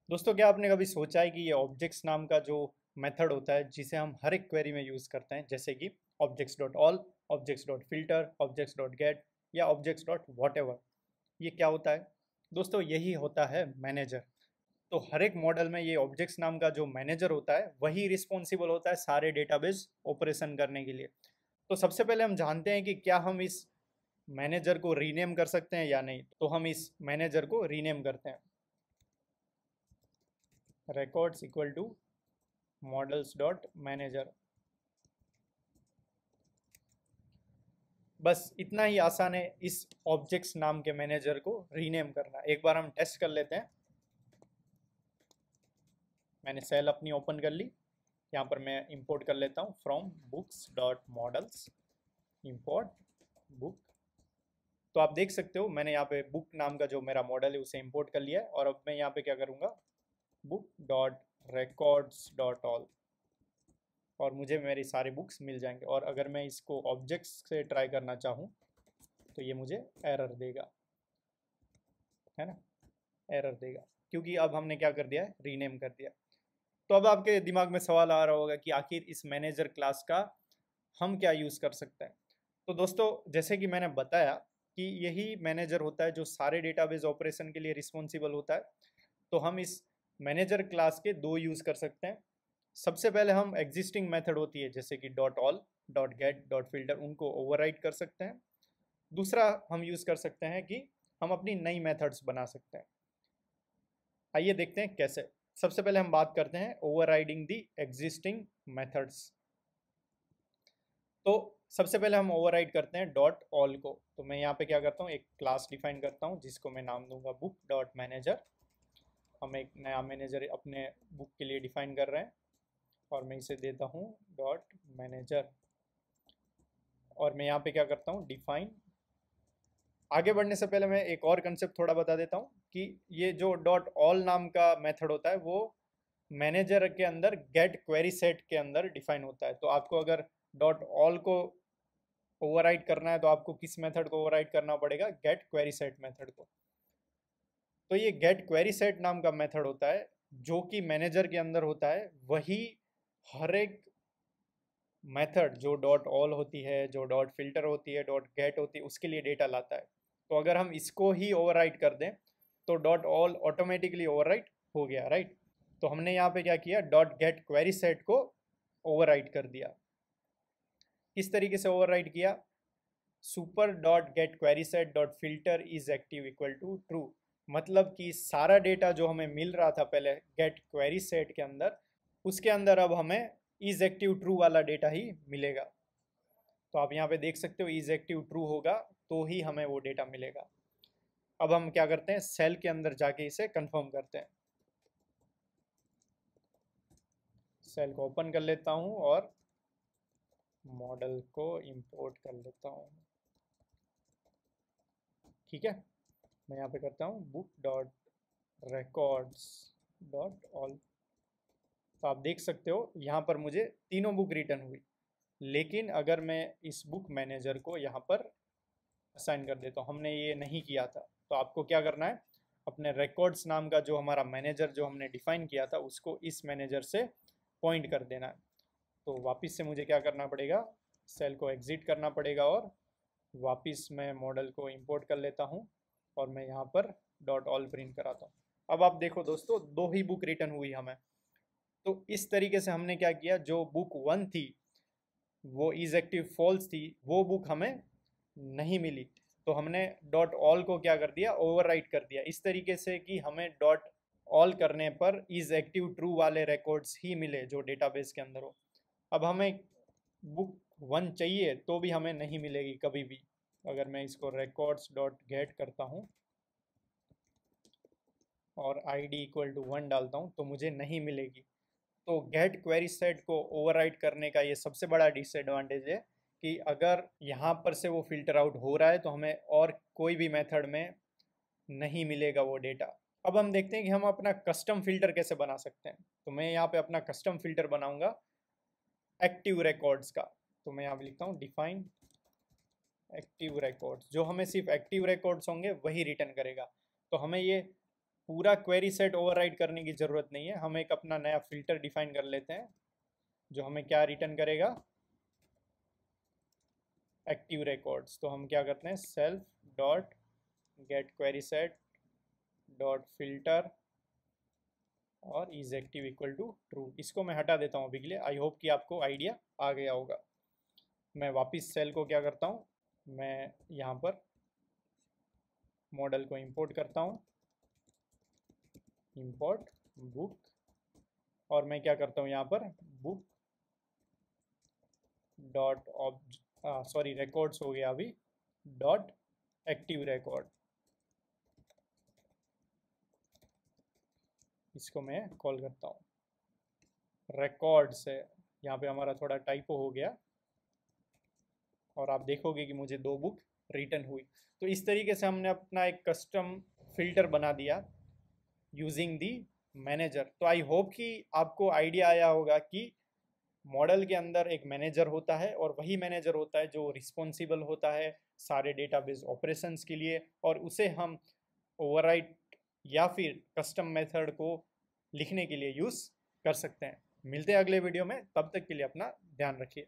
दोस्तों, क्या आपने कभी सोचा है कि ये ऑब्जेक्ट्स नाम का जो मेथड होता है जिसे हम हर एक क्वेरी में यूज़ करते हैं, जैसे कि objects dot all, objects dot filter, objects dot gate या ऑब्जेक्ट्स डॉट वॉट एवर, ये क्या होता है? दोस्तों, यही होता है मैनेजर। तो हर एक मॉडल में ये ऑब्जेक्ट्स नाम का जो मैनेजर होता है वही रिस्पॉन्सिबल होता है सारे डेटाबेस ऑपरेशन करने के लिए। तो सबसे पहले हम जानते हैं कि क्या हम इस मैनेजर को रीनेम कर सकते हैं या नहीं। तो हम इस मैनेजर को रीनेम करते हैं। records equal to models dot manager. बस इतना ही आसान है इस ऑब्जेक्ट्स नाम के मैनेजर को रीनेम करना। एक बार हम टेस्ट कर लेते हैं। मैंने सेल अपनी ओपन कर ली। यहाँ पर मैं इंपोर्ट कर लेता हूँ from books dot models import book. तो आप देख सकते हो मैंने यहाँ पे बुक नाम का जो मेरा मॉडल है उसे इंपोर्ट कर लिया है। और अब मैं यहाँ पे क्या करूँगा, book dot records dot all, और मुझे मेरी सारी बुक्स मिल जाएंगे। और अगर मैं इसको ऑब्जेक्ट्स से ट्राई करना चाहूँ तो ये मुझे एरर देगा, है ना, एरर देगा, क्योंकि अब हमने क्या कर दिया है, रीनेम कर दिया। तो अब आपके दिमाग में सवाल आ रहा होगा कि आखिर इस मैनेजर क्लास का हम क्या यूज़ कर सकते हैं। तो दोस्तों, जैसे कि मैंने बताया कि यही मैनेजर होता है जो सारे डेटाबेस ऑपरेशन के लिए रिस्पॉन्सिबल होता है। तो हम इस मैनेजर क्लास के दो यूज़ कर सकते हैं। सबसे पहले हम एग्जिस्टिंग मेथड होती है जैसे कि dot all, dot gate, dot filter, उनको ओवरराइड कर सकते हैं। दूसरा हम यूज़ कर सकते हैं कि हम अपनी नई मेथड्स बना सकते हैं। आइए देखते हैं कैसे। सबसे पहले हम बात करते हैं ओवरराइडिंग दी एग्जिस्टिंग मेथड्स। तो सबसे पहले हम ओवरराइड करते हैं डॉट ऑल को। तो मैं यहाँ पे क्या करता हूँ, एक क्लास डिफाइन करता हूँ जिसको मैं नाम दूंगा बुक डॉट मैनेजर। हम एक नया मैनेजर अपने बुक के लिए डिफाइन कर रहे हैं और मैं इसे देता हूँ डॉट मैनेजर। और मैं यहाँ पे क्या करता हूँ, डिफाइन। आगे बढ़ने से पहले मैं एक और कंसेप्ट थोड़ा बता देता हूँ कि ये जो डॉट ऑल नाम का मेथड होता है वो मैनेजर के अंदर गेट क्वेरी सेट के अंदर डिफाइन होता है। तो आपको अगर डॉट ऑल को ओवरराइड करना है तो आपको किस मेथड को ओवरराइड करना पड़ेगा, गेट क्वेरी सेट मेथड को। तो ये गेट क्वेरी सेट नाम का मेथड होता है जो कि मैनेजर के अंदर होता है, वही हर एक मेथड जो डॉट ऑल होती है, जो डॉट फिल्टर होती है, डॉट गेट होती है, उसके लिए डेटा लाता है। तो अगर हम इसको ही ओवरराइड कर दें तो डॉट ऑल ऑटोमेटिकली ओवरराइड हो गया, राइट। तो हमने यहाँ पे क्या किया, डॉट गेट क्वेरी सेट को ओवरराइड कर दिया। किस तरीके से ओवरराइड किया, super dot get query set dot filter is active equal to true. मतलब कि सारा डेटा जो हमें मिल रहा था पहले गेट क्वेरी सेट के अंदर, उसके अंदर अब हमें इज एक्टिव ट्रू वाला डेटा ही मिलेगा। तो आप यहाँ पे देख सकते हो इज एक्टिव ट्रू होगा तो ही हमें वो डेटा मिलेगा। अब हम क्या करते हैं, सेल के अंदर जाके इसे कंफर्म करते हैं। सेल को ओपन कर लेता हूँ और मॉडल को इंपोर्ट कर लेता हूँ। ठीक है, मैं यहाँ पे करता हूँ book dot records dot all. तो आप देख सकते हो यहाँ पर मुझे तीनों बुक रिटर्न हुई। लेकिन अगर मैं इस बुक मैनेजर को यहाँ पर असाइन कर देता हूँ, हमने ये नहीं किया था। तो आपको क्या करना है, अपने रिकॉर्ड्स नाम का जो हमारा मैनेजर जो हमने डिफाइन किया था उसको इस मैनेजर से पॉइंट कर देना है। तो वापस से मुझे क्या करना पड़ेगा, सेल को एग्जिट करना पड़ेगा और वापस मैं मॉडल को इंपोर्ट कर लेता हूँ और मैं यहाँ पर डॉट ऑल प्रिंट कराता हूँ। अब आप देखो दोस्तों, दो ही बुक रिटर्न हुई हमें। तो इस तरीके से हमने क्या किया, जो बुक 1 थी वो इज एक्टिव फॉल्स थी, वो बुक हमें नहीं मिली। तो हमने डॉट ऑल को क्या कर दिया, ओवरराइट कर दिया इस तरीके से कि हमें डॉट ऑल करने पर इज एक्टिव ट्रू वाले रिकॉर्ड्स ही मिले जो डेटाबेस के अंदर हो। अब हमें बुक 1 चाहिए तो भी हमें नहीं मिलेगी कभी भी। अगर मैं इसको रिकॉर्ड्स डॉट गेट करता हूँ और आईडी इक्वल टू 1 डालता हूँ तो मुझे नहीं मिलेगी। तो गेट क्वेरी सेट को ओवरराइड करने का ये सबसे बड़ा डिसएडवांटेज है कि अगर यहाँ पर से वो फिल्टर आउट हो रहा है तो हमें और कोई भी मेथड में नहीं मिलेगा वो डेटा। अब हम देखते हैं कि हम अपना कस्टम फिल्टर कैसे बना सकते हैं। तो मैं यहाँ पे अपना कस्टम फिल्टर बनाऊंगा एक्टिव रिकॉर्ड्स का। तो मैं यहाँ पे लिखता हूँ डिफाइन एक्टिव रिकॉर्ड्स, जो हमें सिर्फ एक्टिव रिकॉर्ड्स होंगे वही रिटर्न करेगा। तो हमें ये पूरा क्वेरी सेट ओवरराइड करने की ज़रूरत नहीं है, हम एक अपना नया फिल्टर डिफाइन कर लेते हैं जो हमें क्या रिटर्न करेगा, एक्टिव रिकॉर्ड्स। तो हम क्या करते हैं, self dot get query set dot filter और is active equal to true. इसको मैं हटा देता हूँ अभी के लिए। आई होप कि आपको आइडिया आ गया होगा। मैं वापस सेल को क्या करता हूँ, मैं यहाँ पर मॉडल को इंपोर्ट करता हूँ, इंपोर्ट बुक, और मैं क्या करता हूँ यहाँ पर बुक डॉट सॉरी रिकॉर्ड्स हो गया अभी, डॉट एक्टिव रिकॉर्ड। इसको मैं कॉल करता हूँ रिकॉर्ड से। यहाँ पे हमारा थोड़ा टाइपो हो गया और आप देखोगे कि मुझे 2 बुक रिटर्न हुई। तो इस तरीके से हमने अपना एक कस्टम फिल्टर बना दिया यूजिंग दी मैनेजर। तो आई होप कि आपको आइडिया आया होगा कि मॉडल के अंदर एक मैनेजर होता है और वही मैनेजर होता है जो रिस्पॉन्सिबल होता है सारे डेटाबेस ऑपरेशंस के लिए, और उसे हम ओवरराइट या फिर कस्टम मेथड को लिखने के लिए यूज़ कर सकते हैं। मिलते हैं अगले वीडियो में, तब तक के लिए अपना ध्यान रखिए।